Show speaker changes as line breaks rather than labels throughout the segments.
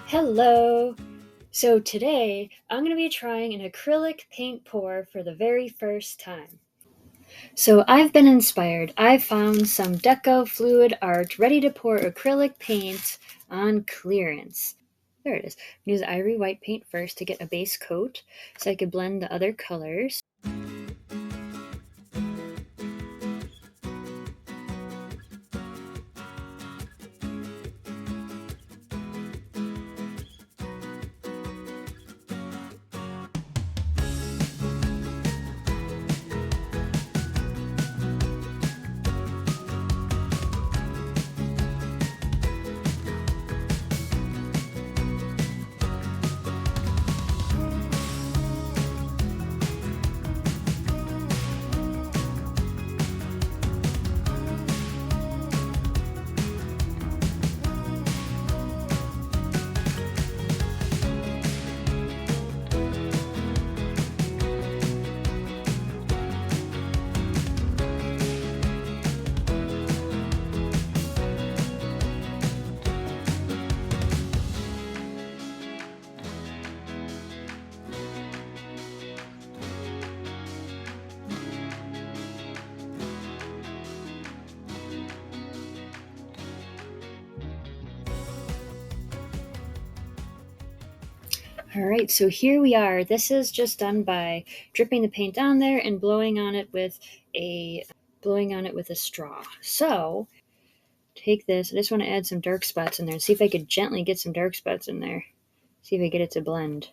Hello! So today I'm going to be trying an acrylic paint pour for the very first time. So I've been inspired. I found some Deco Fluid Art ready to pour acrylic paint on clearance. There it is. Use ivory white paint first to get a base coat so I could blend the other colors. Alright, so here we are. This is just done by dripping the paint on there and blowing on it with a straw. So take this. I just want to add some dark spots in there and see if I could gently get some dark spots in there. See if I get it to blend.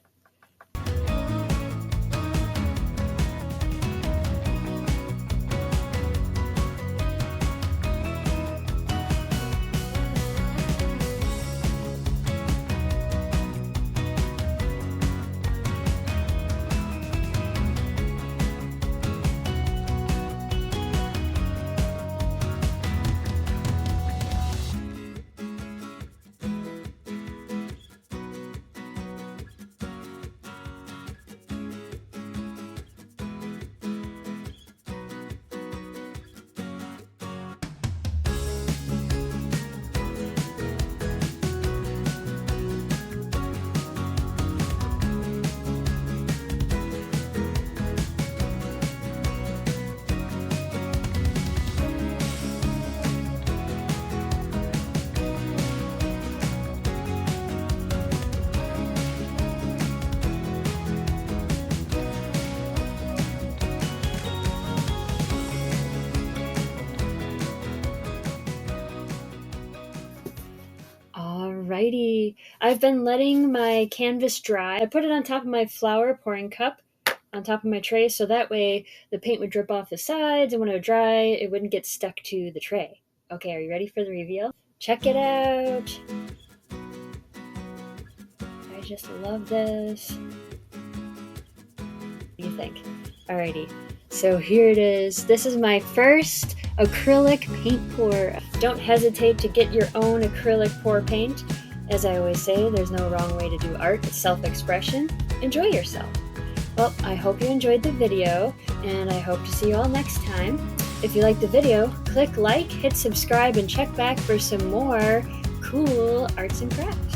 Alrighty, I've been letting my canvas dry. I put it on top of my flour pouring cup on top of my tray so that way the paint would drip off the sides, and when it would dry, it wouldn't get stuck to the tray. Okay, are you ready for the reveal? Check it out! I just love this. What do you think? Alrighty, so here it is. This is my first acrylic paint pour. Don't hesitate to get your own acrylic pour paint. As I always say, there's no wrong way to do art. It's self-expression. Enjoy yourself. Well, I hope you enjoyed the video, and I hope to see you all next time. If you liked the video, click like, hit subscribe, and check back for some more cool arts and crafts.